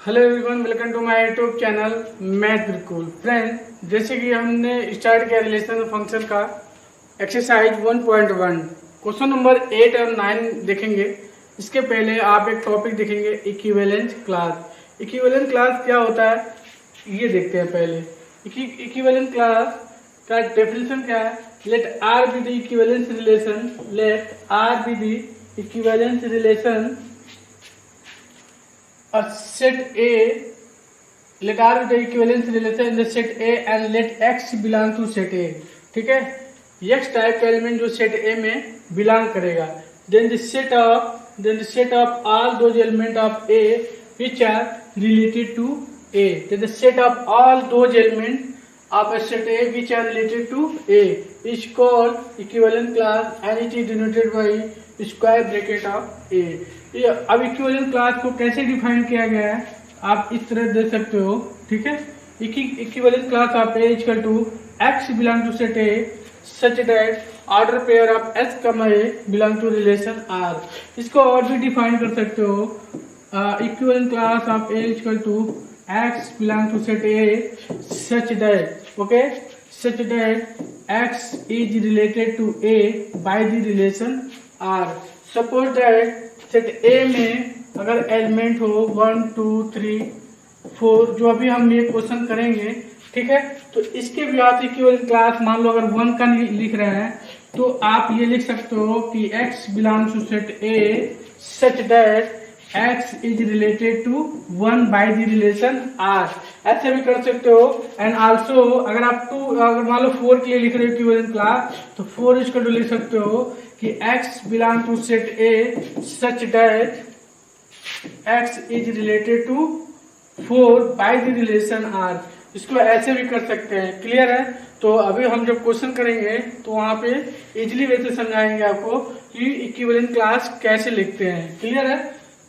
Hello everyone, welcome to my YouTube channel math बिल्कुल। Friend, जैसे कि हमने स्टार्ट किया रिलेशन फंक्शन का एक्सरसाइज 1.1 क्वेश्चन नंबर 8 और 9 देखेंगे। इसके पहले आप एक टॉपिक देखेंगे, इक्विवेलेंट क्लास। इक्विवेलेंट क्लास क्या होता है ये देखते हैं पहले। इक्विवेलेंट क्लास का डेफिनेशन क्या है? Let R be the equivalence relation, let R be the equivalence relation a set A, let R with the equivalence relation in the set A and let X belong to set A। ठीक है, X type का element जो set A में belong करेगा। then the set of all those element of A which are related to A, then the set of all those element of a set A which are related to A is called equivalent class and it is denoted by square bracket of A. अब equivalent class को कैसे define किया गया है आप इस तरह दे सकते हो। ठीक है, equivalent class of A equal to X belong to set A such that order pair of S comma A belong to relation R. इसको और भी डिफाइन कर सकते हो, equivalent class of A equal to X belong to set A such that, okay, such that X is related to A by the relation R. Suppose that set A में अगर element हो 1 2 3 4, जो अभी हम ये क्वेश्चन करेंगे, ठीक है, तो इसके भी आप इक्विवेलेंट क्लास मान लो अगर 1 का लिख रहे हैं तो आप ये लिख सकते हो कि x belongs to set A such that x is related to 1 by the relation r। ऐसे भी कर सकते हो। एंड आल्सो अगर आप अगर मान लो 4 के लिए लिख रहे हो इक्विवेलेंट क्लास, तो 4 इसको लिख सकते हो कि x belong to set A such that x is related to 4 by the relation r। इसको ऐसे भी कर सकते हैं। क्लियर है? तो अभी हम जब क्वेश्चन करेंगे तो वहां पे इजिली वे से समझाएंगे आपको कि इक्विवेलेंट क्लास कैसे लिखते हैं। क्लियर है?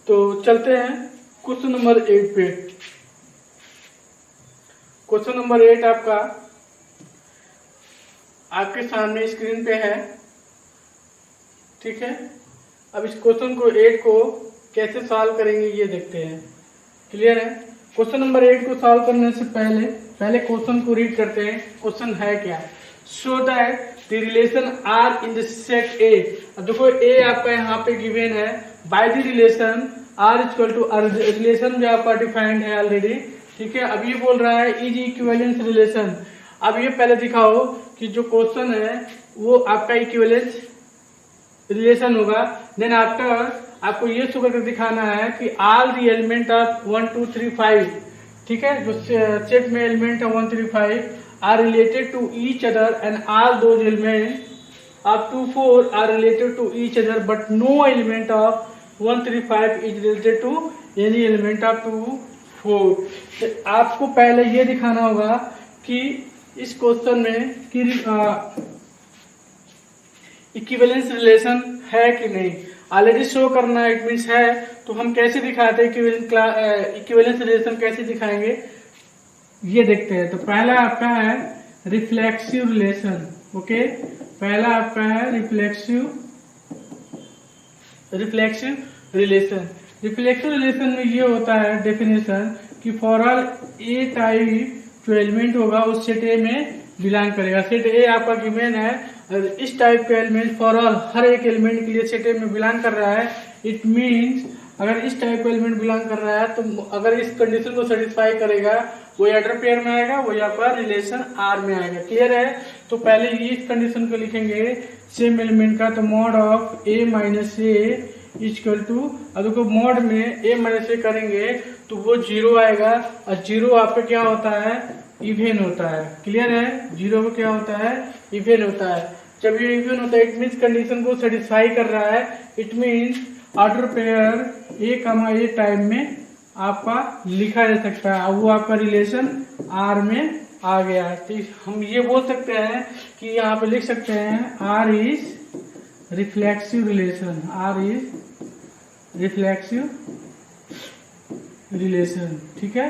तो चलते हैं क्वेश्चन नंबर 8 पे। क्वेश्चन नंबर 8 आपके सामने स्क्रीन पे है। ठीक है, अब इस क्वेश्चन को 8 को कैसे सॉल्व करेंगे ये देखते हैं। क्लियर है? क्वेश्चन नंबर 8 को सॉल्व करने से पहले क्वेश्चन को रीड करते हैं। क्वेश्चन है क्या? Show that the relation R in the set A. अब देखो ए आपका यहाँ पे गिवन है by the relation R equal to relation जो आपका डिफाइंड है ऑलरेडी। ठीक है, अब ये बोल रहा है इज इक्विवेलेंस रिलेशन। अब ये पहले दिखाओ कि जो क्वेश्चन है वो आपका इक्विवेलेंस रिलेशन होगा। देन आफ्टर आपको ये शो करके दिखाना है कि ऑल द एलिमेंट ऑफ 1 2 3 5, ठीक है, जो सेट में एलिमेंट है 1 3 5 are related to each other and all those element up to 4 are related to each other but no element of 1 3 5 is related to any element of 2 4। तो आपको पहले ये दिखाना होगा कि इस क्वेश्चन में कि इक्विवेलेंस रिलेशन है कि नहीं। ऑलरेडी शो करना है, इट मीन्स है। तो हम कैसे दिखाते हैं इक्विवेलेंस रिलेशन कैसे दिखाएंगे ये देखते हैं। तो पहला आपका है रिफ्लेक्सिव रिलेशन। ओके, पहला आपका है रिफ्लेक्सिव रिलेशन। रिफ्लेक्सिव रिलेशन में ये होता है डेफिनेशन कि फॉर ऑल ए टाइप जो एलिमेंट होगा उस सेट ए में बिलोंग करेगा। सेट ए आपका गिवन है और इस टाइप का एलिमेंट फॉर ऑल हर एक एलिमेंट के लिए सेट ए में बिलोंग कर रहा है। इट मीन्स अगर इस टाइप का एलिमेंट बिलोंग कर रहा है तो अगर इस कंडीशन को सेटिस्फाई करेगा वो ऑर्डर पेयर में आएगा, वो आपका रिलेशन आर में आएगा। क्लियर है? तो पहले इस कंडीशन को लिखेंगे सेम एलिमेंट का, तो mod of A minus A equal to, अब देखो मॉड में ए माइनस ए करेंगे तो वो 0 आएगा और 0 आपका क्या होता है? इवेन होता है। क्लियर है? 0 को क्या होता है? इवेन होता है। जब ये इवेन होता है इट मीन्स कंडीशन को सेटिस्फाई कर रहा है। इट मीन्स ऑर्डर पेयर ए कमा ए टाइम में आपका लिखा जा सकता है, वो आपका रिलेशन आर में आ गया है। तो हम ये बोल सकते हैं कि यहाँ पे लिख सकते हैं R is reflexive relation. R is reflexive relation. ठीक है,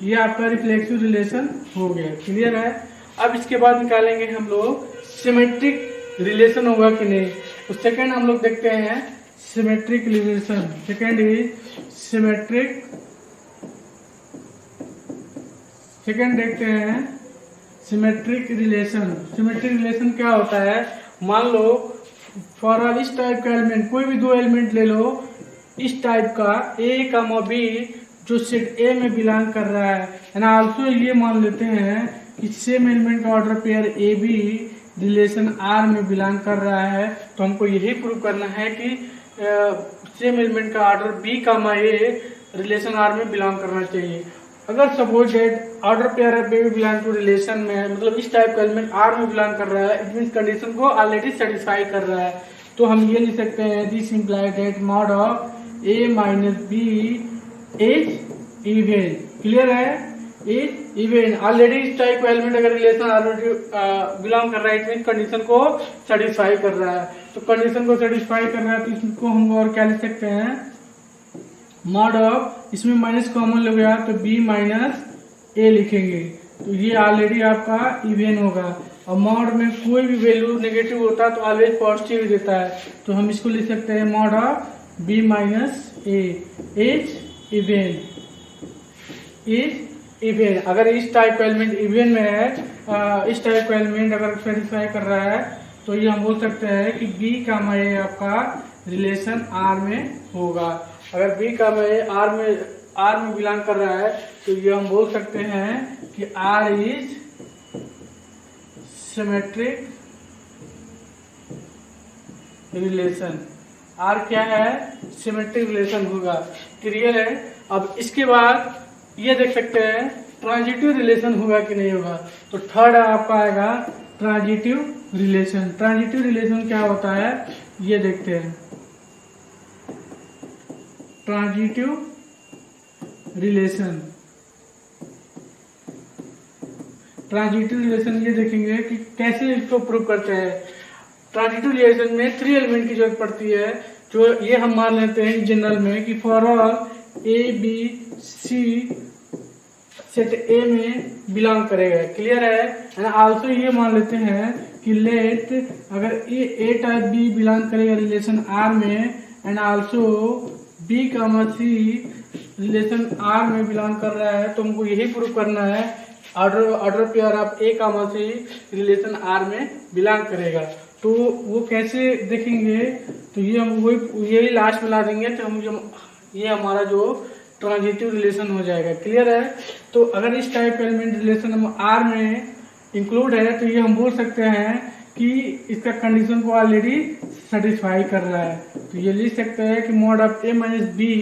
ये आपका रिफ्लेक्सिव रिलेशन हो गया। क्लियर है? अब इसके बाद निकालेंगे हम लोग सिमेट्रिक रिलेशन होगा कि नहीं। तो सेकंड हम लोग देखते हैं symmetric relation. Second is symmetric second देखते हैं सिमेट्रिक रिलेशन। सिमेट्रिक रिलेशन क्या होता है, मान लो फॉर ऑल इस टाइप का एलिमेंट, कोई भी दो एलिमेंट ले लो इस टाइप का ए का बी जो सेट ए में बिलोंग कर रहा है, एंड आल्सो ये मान लेते हैं कि सेम एलिमेंट का order pair A B relation R में बिलोंग कर रहा है। तो हमको यही प्रूव करना है कि सेम एलिमेंट का ऑर्डर बी का ए रिलेशन आर में बिलोंग करना चाहिए। अगर suppose that order pair of B belong to relation में, मतलब इस टाइप का एलिमेंट आर में बिलोंग कर रहा है, इट मीन कंडीशन को ऑलरेडी सेटिस्फाई कर रहा है। तो हम ये लिख सकते हैं this implies that mod of A minus B is even. Clear है, इज इवन। ऑलरेडी इस टाइप का एलिमेंट अगर रिलेशन ऑलरेडी बिलोंग कर रहा है, इट मीन कंडीशन को सेटिस्फाई कर रहा है। तो कंडीशन को सेटिस्फाई कर रहा है तो इसको हम और क्या लिख सकते हैं, मॉड ऑफ, इसमें माइनस कॉमन ले गया तो बी माइनस ए लिखेंगे, तो ये ऑलरेडी आपका इवन होगा। और मॉड में कोई भी वैल्यू नेगेटिव होता है तो ऑलवेज पॉजिटिव देता है, तो हम इसको लिख सकते हैं mod of B minus A is even, is even. अगर इस टाइप का एलिमेंट इवन में है, इस टाइप का एलिमेंट अगर सेटिस्फाई कर रहा है तो ये हम बोल सकते हैं कि बी का ए आपका रिलेशन आर में होगा। अगर बी का ए आर में बिलोंग कर रहा है तो ये हम बोल सकते हैं कि R is symmetric relation. R क्या है, सिमेट्रिक रिलेशन होगा। क्लियर है। अब इसके बाद ये देख सकते हैं ट्रांजिटिव रिलेशन होगा कि नहीं होगा। तो थर्ड आपका आएगा ट्रांजिटिव रिलेशन। ट्रांजिटिव रिलेशन क्या होता है ये देखते हैं। ट्रांजिटिव रिलेशन, ट्रांजिटिव रिलेशन ये देखेंगे कि कैसे इसको प्रूव करते हैं। ट्रांजिटिव रिलेशन में 3 एलिमेंट की जरूरत पड़ती है, जो ये हम मान लेते हैं जनरल में कि for all A B C set A में बिलोंग करेगा। क्लियर है। एंड आल्सो ये मान लेते हैं कि लेट अगर ए टाइप बी बिलोंग करेगा रिलेशन आर में, एंड आल्सो बी का सी रिलेशन आर में बिलोंग कर रहा है, तो हमको यही प्रूव करना है ऑर्डर पेयर ऑफ ए का सी रिलेशन आर में बिलोंग करेगा। तो वो कैसे देखेंगे, तो ये हम वही यही लास्ट में ला देंगे, तो हम ये हमारा जो ट्रांजिटिव रिलेशन हो जाएगा। क्लियर है। तो अगर इस टाइप का एलिमेंट रिलेशन हम आर में इंक्लूड है तो ये हम बोल सकते हैं कि इसका कंडीशन को ऑलरेडी सेटिस्फाई कर रहा है। तो ये लिख सकते हैं कि mod of A minus B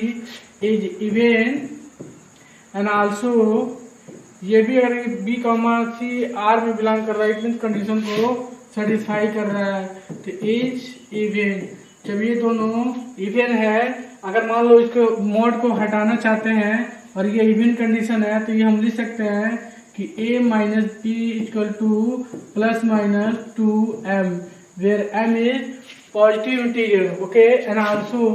is even, and also ये भी अगर बी कॉमा सी आर में बिलोंग कर रहा है, इतनी कंडीशन को सेटिस्फाई कर रहा है, तो इज इवन। जब ये दोनों इवन है, अगर मान लो इसको मॉड को हटाना चाहते हैं और ये इवन कंडीशन है, तो ये हम लिख सकते हैं कि a minus B equal to plus minus 2m, where m is positive integer. Okay. And also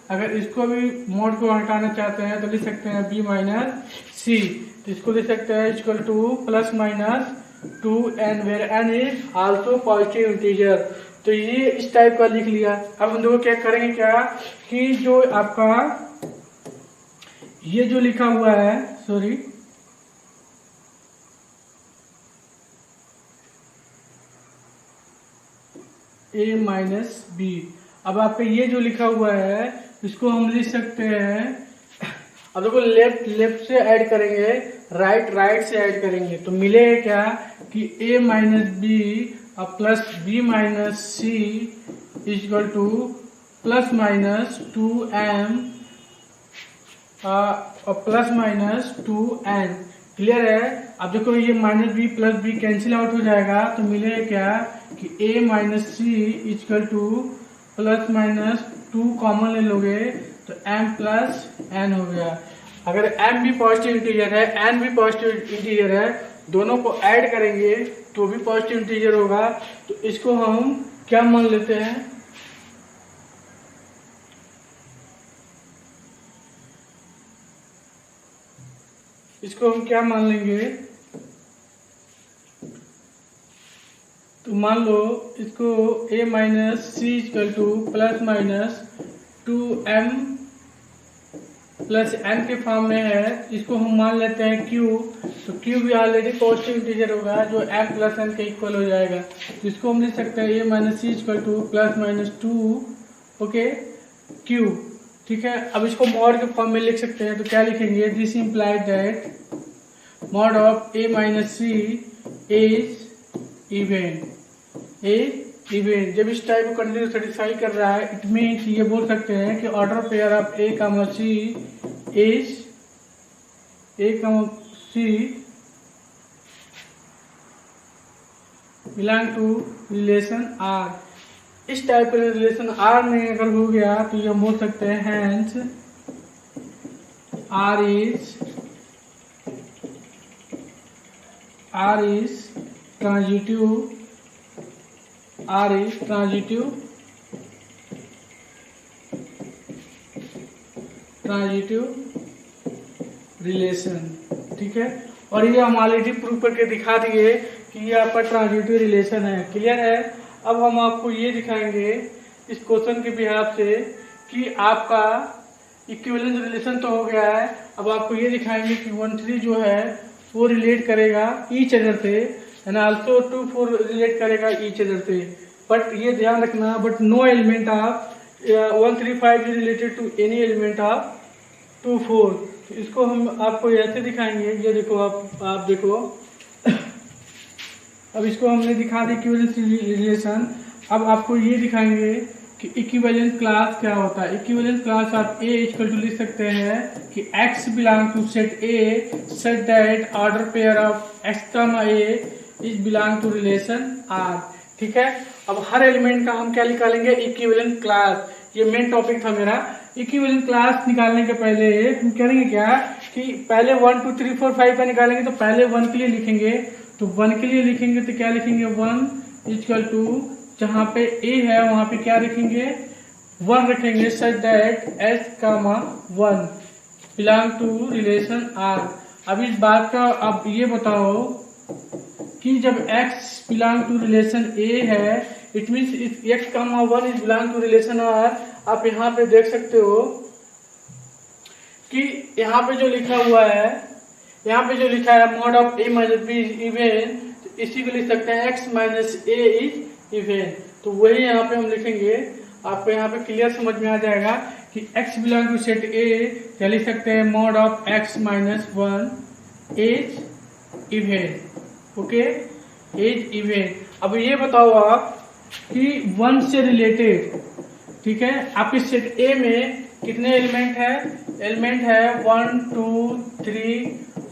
अगर इसको भी मॉड को हटाना चाहते हैं तो लिख सकते हैं b माइनस सी, तो इसको लिख सकते हैं equal to plus minus 2n, where n is also positive integer. तो ये इस टाइप का लिख लिया। अब हम देखो क्या करेंगे, क्या कि जो आपका ये जो लिखा हुआ है, सॉरी ए माइनस बी, अब आपका ये जो लिखा हुआ है इसको हम लिख सकते हैं। अब देखो लेफ्ट से ऐड करेंगे, राइट से ऐड करेंगे, तो मिलेगा क्या कि ए माइनस बी और plus B minus C equal to plus minus 2m और प्लस माइनस 2n। क्लियर है। अब देखो ये minus B plus B cancel out हो जाएगा, तो मिलेगा क्या कि a minus C equal to plus minus 2 common ले लोगे तो m प्लस n हो गया। अगर m भी पॉजिटिव इंटीजर है, n भी पॉजिटिव इंटीजर है, दोनों को ऐड करेंगे तो भी पॉजिटिव इंटीजर होगा। तो इसको हम क्या मान लेते हैं, इसको हम क्या मान लेंगे, तो मान लो इसको a minus C equal to plus minus 2m plus N के फॉर्म में है, इसको हम मान लेते हैं क्यू, तो क्यू भी ऑलरेडी पॉजिटिव इंटीजर होगा जो एम प्लस एन के इक्वल हो जाएगा। तो इसको हम लिख सकते हैं A minus C equal to plus minus 2 okay क्यू, ठीक है। अब इसको मॉड के फॉर्म में लिख सकते हैं, तो क्या लिखेंगे, this implied that mod of A minus C is even. जब इस टाइप को कंटिन्यू सेटिस्फाई कर रहा है, इट मीन्स ये बोल सकते हैं कि order pair of A comma C is belong to relation R. इस टाइप का रिलेशन आर में अगर हो गया तो ये बोल सकते हैं hence R is transitive relation, ठीक है। और ये हम ऑलरेडी प्रूव करके दिखा दिए कि ये आपका ट्रांजिटिव रिलेशन है, क्लियर है। अब हम आपको ये दिखाएंगे इस क्वेश्चन के बिहाफ से कि आपका इक्विवेलेंस रिलेशन तो हो गया है, अब आपको ये दिखाएंगे कि 1 3 जो है वो रिलेट करेगा ईच अदर से एंड आल्सो 2 4 रिलेट करेगा ईच अदर से। बट ये ध्यान रखना, but no element of 1 3 5 is related to any element of 2 4। तो इसको हम आपको ऐसे दिखाएंगे, ये देखो आप देखो अब इसको हमने दिखा दी इक्विवेलेंस रिलेशन। अब आपको ये दिखाएंगे कि इक्विवेलेंस क्लास क्या होता है। इक्विवेलेंस क्लास आप ए इक्वल टू लिख सकते हैं कि x belong to set A such that order pair of x comma A is belong to relation R, ठीक है। अब हर एलिमेंट का हम क्या निकालेंगे, इक्विवेलेंट क्लास। ये मेन टॉपिक था मेरा। इक्विवेलेंट क्लास निकालने के पहले हम करेंगे क्या कि पहले 1 2 3 4 5 का निकालेंगे, तो पहले 1 के लिए लिखेंगे, तो 1 के लिए लिखेंगे तो क्या लिखेंगे 1 इक्वल टू जहाँ पे ए है वहां पे क्या रखेंगे 1 रखेंगे such that S comma 1 belong to relation R. अब इस बात का अब ये बताओ कि जब x belong to relation A है, it means x comma 1 is belong to relation R. आप यहाँ पे देख सकते हो कि यहाँ पे जो लिखा हुआ है, यहाँ पे जो लिखा है mod of A minus B is even, इसी को लिख सकते हैं x minus A is even. तो वही यहाँ पे हम लिखेंगे, आपको यहाँ पे क्लियर समझ में आ जाएगा कि x belong to set A, क्या लिख सकते हैं mod of x minus 1 is even, okay is even. अब ये बताओ आप कि 1 से रिलेटेड, ठीक है, आपके सेट ए में कितने एलिमेंट है, एलिमेंट है 1 2 3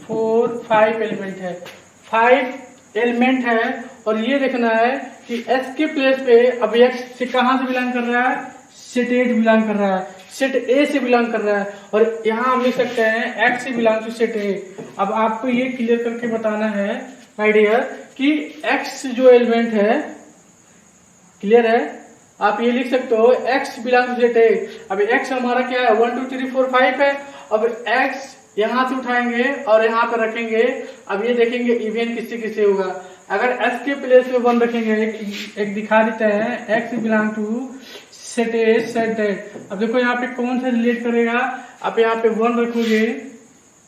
4 5 एलिमेंट है, 5 एलिमेंट है। और ये देखना है कि s के प्लेस पे अब x से कहां से बिलोंग कर रहा है, सेट ए बिलोंग कर रहा है, सेट ए से बिलोंग कर रहा है। और यहाँ हम लिख सकते हैं x से बिलोंग टू सेट ए। अब आपको ये क्लियर करके बताना है माय डियर कि x जो एलिमेंट है, क्लियर है, आप ये लिख सकते हो x belong to set A. अब x हमारा क्या है 1 2 3 4 5 है। अब x यहाँ से उठाएंगे और यहाँ पे रखेंगे। अब ये देखेंगे इवन किससे किससे होगा। अगर s के प्लेस पे 1 रखेंगे, एक दिखा देते हैं x belong to set A set that. अब देखो यहाँ पे कौन सा रिलेट करेगा, आप यहाँ पे 1 रखोगे,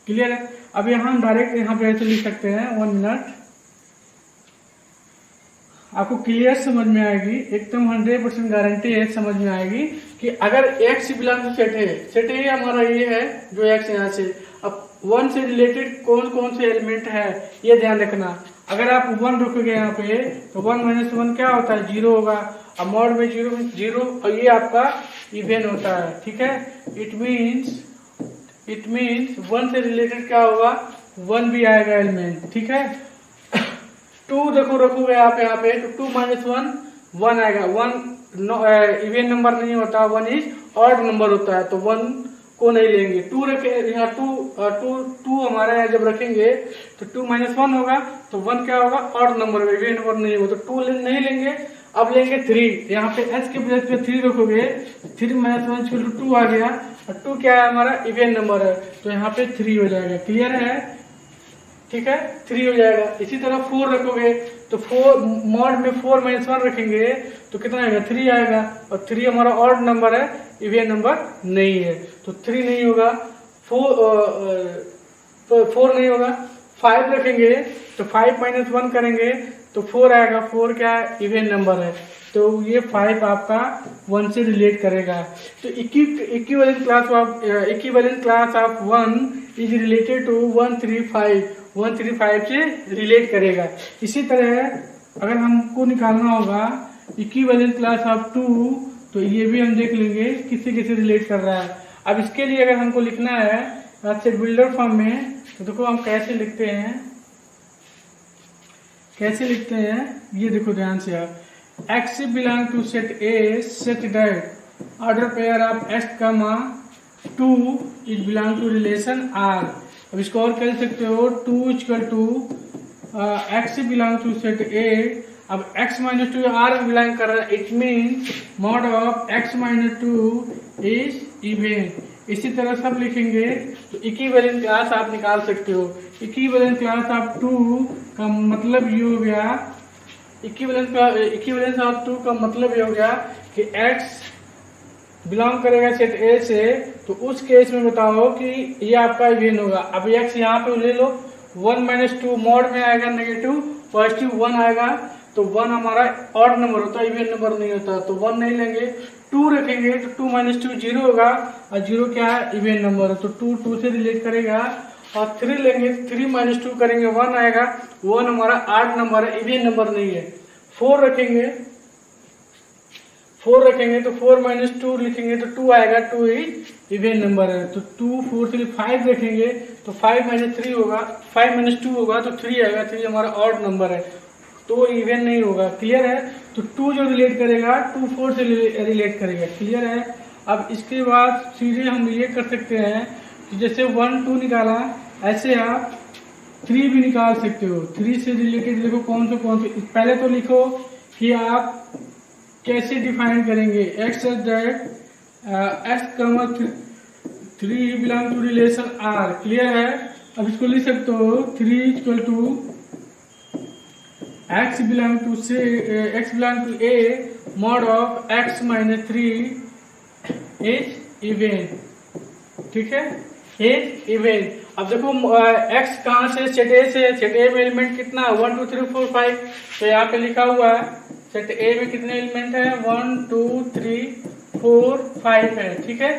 क्लियर है। अब यहाँ हम डायरेक्ट यहाँ पे ऐसे लिख सकते हैं 1 मिनट, आपको क्लियर समझ में आएगी, एकदम 100% गारंटी है समझ में आएगी कि अगर x belong to set A, set A हमारा ये है जो x यहाँ से, अब 1 से रिलेटेड कौन कौन से एलिमेंट है ये ध्यान रखना। अगर आप 1 रखोगे यहाँ पे तो 1 माइनस 1 क्या होता है 0 होगा। अब मॉड में 0 और ये आपका इवन होता है, ठीक है। इट मीन्स 1 से रिलेटेड क्या होगा 1 भी आएगा एलिमेंट, ठीक है। 2 देखो रखोगे आप यहाँ पे तो 2 माइनस 1 आएगा। 1 इवन नंबर नहीं होता, 1 इज ऑड नंबर होता है, तो 1 को नहीं लेंगे। 2 रखे यहाँ 2 हमारे यहाँ जब रखेंगे तो 2 माइनस 1 होगा, तो 1 क्या होगा ऑड नंबर होगा, इवन नंबर नहीं होगा, तो 2 नहीं लेंगे। अब लेंगे 3, यहाँ पे s के प्लेस पे 3 रखोगे, 3 माइनस 1 इक्वल टू 2 आ गया, और 2 क्या है हमारा इवन नंबर है, तो यहाँ पे 3 हो जाएगा, क्लियर है, ठीक है 3 हो जाएगा। इसी तरह 4 रखोगे तो 4 मॉड में 4 माइनस 1 रखेंगे तो कितना आएगा 3 आएगा, और 3 हमारा ऑड नंबर है, इवन नंबर नहीं है, तो 3 नहीं होगा। 4 नहीं होगा, 5 रखेंगे तो 5 - 1 करेंगे तो 4 आएगा। 4 क्या है, इवन नंबर है, तो ये 5 आपका 1 से रिलेट करेगा। तो equivalent class of 1 is related to 135 से रिलेट करेगा। इसी तरह अगर हमको निकालना होगा इक्विवेलेंट क्लास ऑफ 2, तो ये भी हम देख लेंगे किससे किससे रिलेट कर रहा है। अब इसके लिए अगर हमको लिखना है सेट बिल्डर फॉर्म में, तो देखो हम कैसे लिखते हैं, ये देखो ध्यान से आप, x belong to set A set that order pair of x, 2 is belong to relation R। अब इसको और कह सकते हो 2 = x belong to set A. अब x - 2 R में बिलोंग कर रहा है, it means mod of x - 2 is even. इसी तरह सब लिखेंगे तो इक्विवेलेंट क्लास आप निकाल सकते हो। इक्विवेलेंट क्लास ऑफ 2 का मतलब ये हो गया, इक्विवेलेंस ऑफ 2 का मतलब ये हो गया कि x बिलोंग करेगा सेट ए से, तो उस केस में बताओ कि ये आपका इवन होगा। अब x यहाँ पे ले लो, 1 - 2 मॉड में आएगा नेगेटिव, पॉजिटिव 1 आएगा, तो 1 हमारा ऑड नंबर होता है, इवन नंबर नहीं होता, तो 1 नहीं लेंगे। 2 रखेंगे तो 2 - 2 0 होगा, और 0 क्या है, इवन नंबर है, तो 2 से रिलेट करेगा। और 3 लेंगे, 3 - 2 करेंगे 1 आएगा, 1 हमारा ऑड नंबर है, इवन नंबर नहीं है। 4 रखेंगे तो 4 - 2 लिखेंगे तो 2 आएगा, 2 ही इवन नंबर है, तो 2 4 से 5 रखेंगे तो 5 - 3 होगा, 5 - 2 होगा तो 3 आएगा, 3 हमारा ऑड नंबर है, तो इवन नहीं होगा। क्लियर है, तो 2 जो रिलेट करेगा 2 4 से रिलेट करेगा। क्लियर है। अब इसके बाद सीधे हम ये कर सकते हैं कि जैसे 1 2 निकाला, ऐसे आप 3 भी निकाल सकते हो। 3 से रिलेटेड देखो कौन से पहले तो लिखो कि आप कैसे डिफाइन करेंगे x such that x, 3 belong to relation R। Clear है। अब इसको लिख सकते हो 3 = x belong to A mod of x - 3 is even. ठीक है, इज इवन। अब देखो x कहाँ से, सेट ए से, सेट ए में एलिमेंट कितना, 1 2 3 4 5, तो यहाँ पे लिखा हुआ है सेट ए में कितने एलिमेंट है, 1 2 3 4 5 है। ठीक है,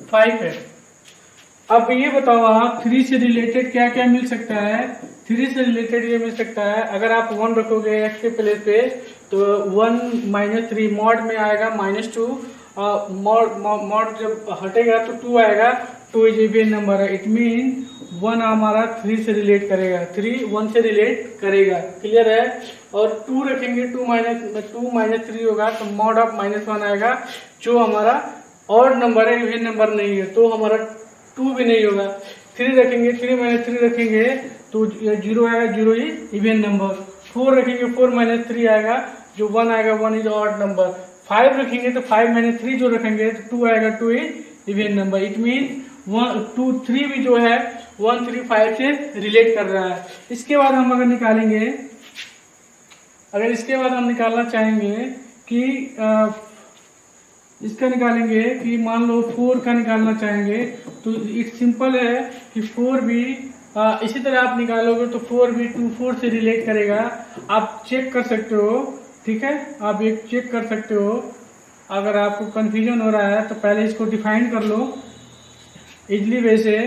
5 है। अब ये बताओ आप 3 से रिलेटेड क्या क्या मिल सकता है। 3 से रिलेटेड ये मिल सकता है, अगर आप 1 रखोगे x के प्लेस पे तो 1 - 3 मॉड में आएगा -2, मॉड जब हटेगा तो 2 आएगा, 2 इज इवन नंबर है, इट मीन 1 हमारा 3 से रिलेट करेगा, 3 1 से रिलेट करेगा। क्लियर है। और 2 रखेंगे 2 - 3 होगा तो मॉड ऑफ -1 आएगा, जो हमारा ऑड नंबर है, इवन नंबर नहीं है, तो हमारा 2 भी नहीं होगा। 3 रखेंगे 3 - 3 रखेंगे तो 0 आएगा, 0 ही इवन नंबर। 4 रखेंगे 4 - 3 आएगा, जो 1 आएगा, 1 इज ऑड नंबर। 5 रखेंगे तो 5 - 3 जो रखेंगे तो 2 आएगा, 2 ही इवन नंबर। इट मीन 1 2 3 भी जो है 1 3 5 से रिलेट कर रहा है। इसके बाद हम अगर निकालेंगे, इसके बाद हम निकालना चाहेंगे कि इसका निकालेंगे कि मान लो 4 का निकालना चाहेंगे, तो इट सिंपल है कि 4 भी इसी तरह आप निकालोगे तो 4 भी 2 4 से रिलेट करेगा। आप चेक कर सकते हो। ठीक है, आप एक चेक कर सकते हो। अगर आपको कंफ्यूजन हो रहा है तो पहले इसको डिफाइन कर लो इजली वे से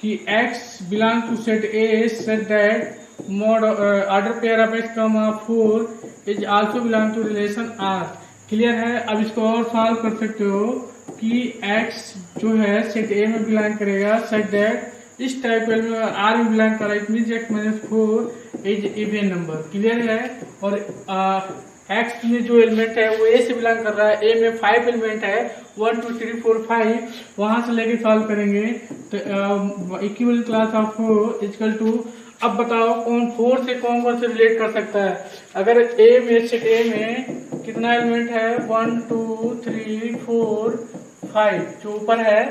कि x belong to set A set that mod order pair of x, 4 is also belong to relation R। Clear है। अब इसको और सॉल्व कर सकते हो कि x जो है सेट ए में बिलोंग करेगा, सेट दैट इस टाइप में R में बिलोंग कर रहा है, it mean x - 4 is even number. Clear है। और x में जो एलिमेंट है वो a से बिलोंग कर रहा है, a में 5 एलिमेंट है, 1 2 3 4 5, वहां से लेके सॉल्व करेंगे तो equivalent class of 4 equal to, अब बताओ कौन 4 से कौन से रिलेट कर सकता है। अगर a में सेट a में कितना एलिमेंट है, 1 2 3 4 5 जो ऊपर है,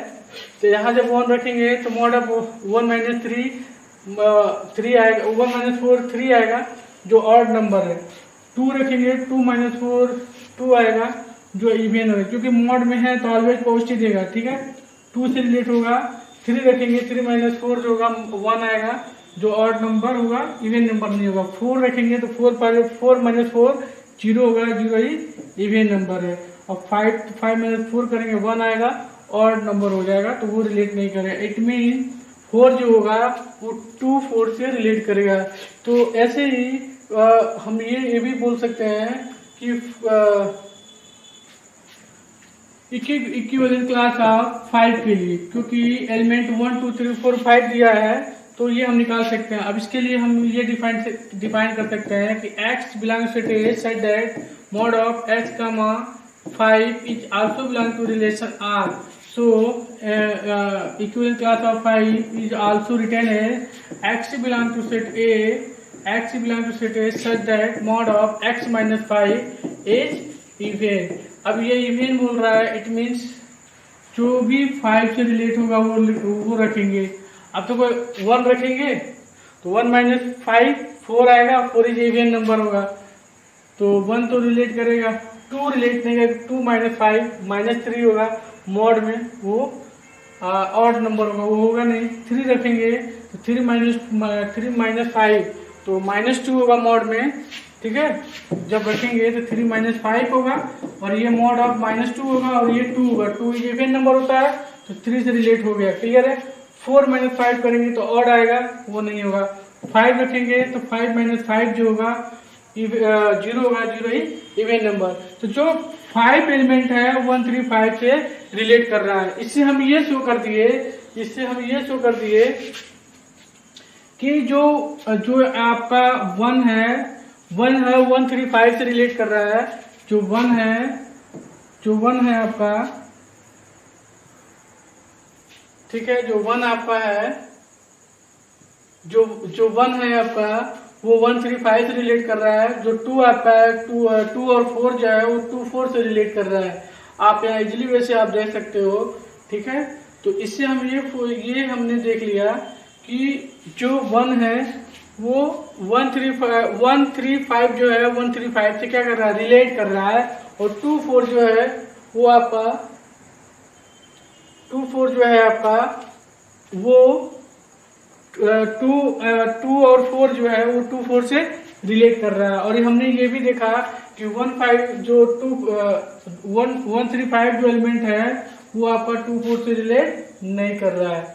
तो यहाँ जब 1 रखेंगे तो मॉड ऑफ 1 - 3 आएगा, 1 - 4 3 आएगा जो ऑड नंबर है। 2 रखेंगे 2 - 4 2 आएगा जो इवन है, क्योंकि मॉड में है तो ऑलवेज पॉजिटिव देगा। ठीक है, 2 से रिलेट होगा 3 रखेंगे, 3 माइनस 4 जो होगा 1 आएगा, जो ऑड नंबर होगा, इवन नंबर नहीं होगा। 4 रखेंगे तो 4 माइनस 4 0 होगा, 0 ही इवन नंबर है। और 5 माइनस 4 करेंगे 1 आएगा, ऑड नंबर हो जाएगा, तो वो रिलेट नहीं करेगा। इट मीन 4 जो होगा वो 2 4 से रिलेट करेगा। तो ऐसे ही हम ये भी बोल सकते हैं कि इक्विवेलेंट क्लास ऑफ 5 के लिए, क्योंकि एलिमेंट 1 2 3 4 5 दिया है, तो ये हम निकाल सकते हैं। अब इसके लिए हम ये डिफाइन कर सकते हैं कि x belongs to A such that mod of x, 5 is also belong to relation R. So equivalent class of 5 is also written as x belong to set A, x belong to set A such that mod of x minus 5 is even. अब ये even बोल रहा है, it means जो भी 5 से relate होगा वो रखेंगे। अब तो कोई 1 रखेंगे तो 1 माइनस 5 4 आएगा, 4 इज इवन नंबर होगा, तो 1 तो रिलेट करेगा, 2 रिलेट नहीं करेगा, 2 माइनस 5 माइनस 3 होगा, मॉड में वो ऑड नंबर होगा, वो होगा नहीं। 3 रखेंगे तो 3 माइनस 5 तो -2 होगा मॉड में, ठीक है। जब रखेंगे तो 3 माइनस 5 होगा, और ये मॉड ऑफ -2 होगा, और ये 2 होगा, 2 इवन नंबर होता है, तो 3 से रिलेट हो गया, क्लियर है। 4 माइनस 5 करेंगे तो ऑड आएगा, वो नहीं होगा। 5 रखेंगे तो 5 माइनस 5 जो होगा 0 होगा, 0 ही इवन नंबर। तो जो 5 एलिमेंट है 1 3 5 से रिलेट कर रहा है। इससे हम ये शो कर दिए कि जो आपका 1 है 1 3 5 से रिलेट कर रहा है। जो 1 है आपका, ठीक है, जो 1 आपका है, जो 1 है आपका वो 1 3 5 से रिलेट कर रहा है। जो 2 आपका है 2 और 4 जो है वो 2 4 से रिलेट कर रहा है। आप यहाँ इजिली वैसे आप देख सकते हो, ठीक है। तो इससे हम ये हमने देख लिया कि जो 1 है वो 1 3 5 जो है 1 3 5 से क्या कर रहा है, रिलेट कर रहा है। और 2 4 जो है वो आपका 2 4 जो है आपका वो 2 और 4 जो है वो 2 4 से रिलेट कर रहा है। और हमने ये भी देखा कि 1 3 5 जो एलिमेंट है वो आपका 2 4 से रिलेट नहीं कर रहा है।